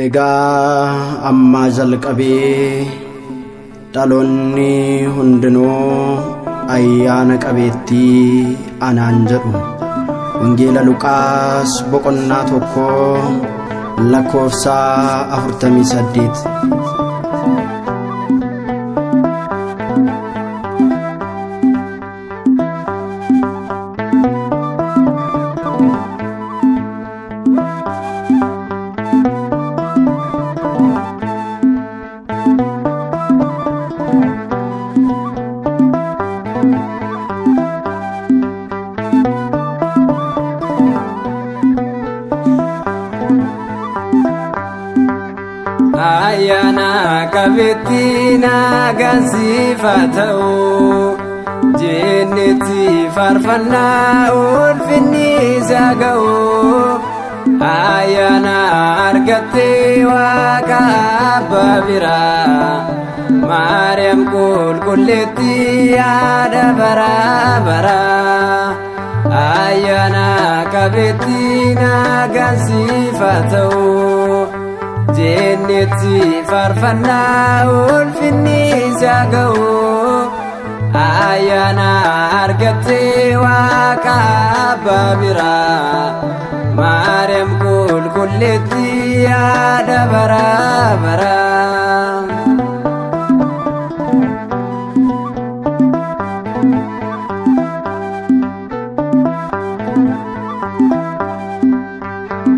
Egaa ammaa jalqabee dhaloonni hundinuu ayyaana qabeettii anaan jedhu. Wangeela Luqaas boqonnaa 1 lakkoofsa 48. Ayana kabetina gansifatau jenneti farfanna ulfinni zagau ayana argatte waqa babira Maryam kulkulletti ada bara ayana kabetina gansifatau jenneti farfanna ulfinni zagau ayana argatte waqa babira Maryam kulkulletti ada bara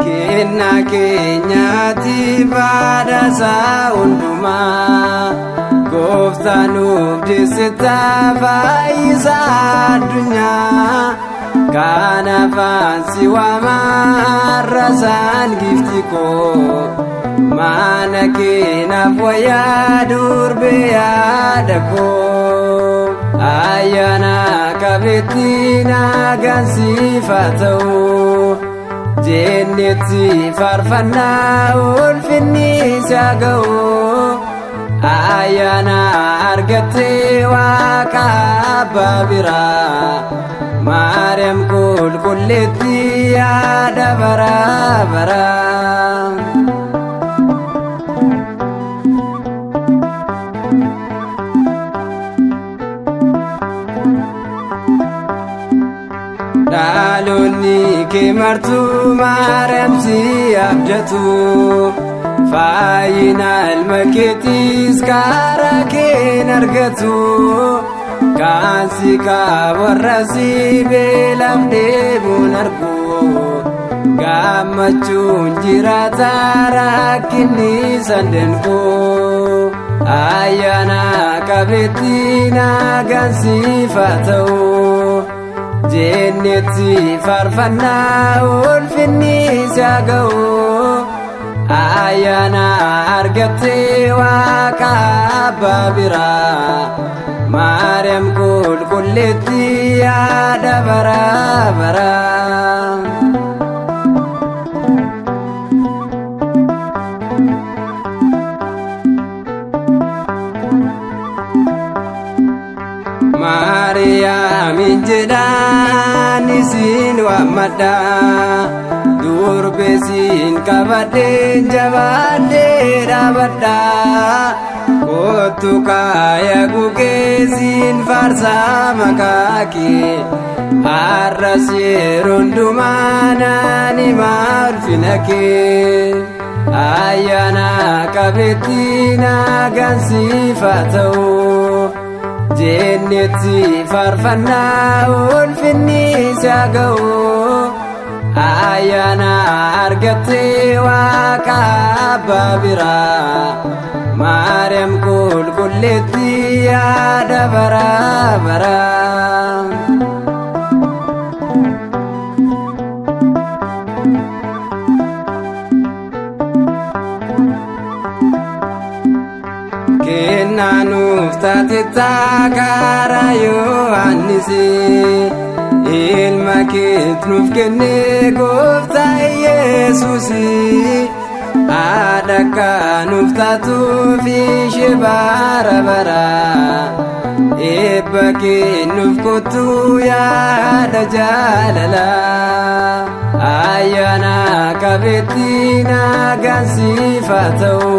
Kenna keenyati badasa unduma Gooftanuuf deessita fayyisa addunyaa Kanaafan si waama arrasaan gifti koo Mana keenaaf wayyaa durbee yaada koo Ayyaana qabeettiin agarsiifatau jenneti farfanna ulfinni zagau ayana argatte waqa babira Maryam kulkulletti ada bara Dalonni kemartu Maryam si abdatu fayyina ilma keetis karaa keen argatu kan si warra si beelaaf deemuun argu gammachuun jiraata rakkinni sandanku ayyaana qabeettiin agarsiifatau jenneti farfanna ulfinni zagau ayana argatte waqa babira Maryam kulkulletti ada bara Maryam jedhan isin waammadha durbeesin qabadheen jabaadhee dhaabadha kottu kaaya gugeesin faarsaa maqaa kee har'as yeroo hundumaa naan himaa ulfina kee ayyaana qabeettiin agarsiifatau jenneti farfanna ulfinni zagau ayana argatte waqa babira Maryam kulkulletti ada bara Kennanuuf taatetta karaa Yohaannisi ilma keet nuuf kenne Gooftaa Yesuusi haadha akka nuuf taatuuf ishee bara eebba kennuuf kottu yaada jaalala ayyaana qabeetti nagaan siif haa ta'u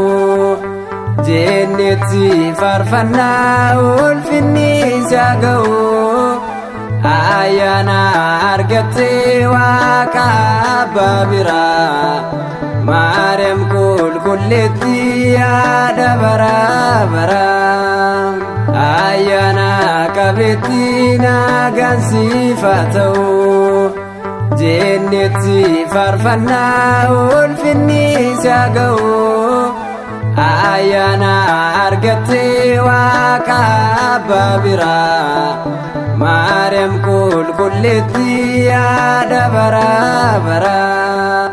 jennetti faarfannaa ulfinni isaa ga'u ayyaana argattee waaqa abbaa biraa Maariyaam qulqulleetti yaada baraa baraa ayyaana qabeetti nagaan siif haa ta'u jennetti faarfannaa ulfinni isaa ga'u ayyaana argattee waaqa abbaa biraa Maariyaam qulqulleetti yaada baraa baraa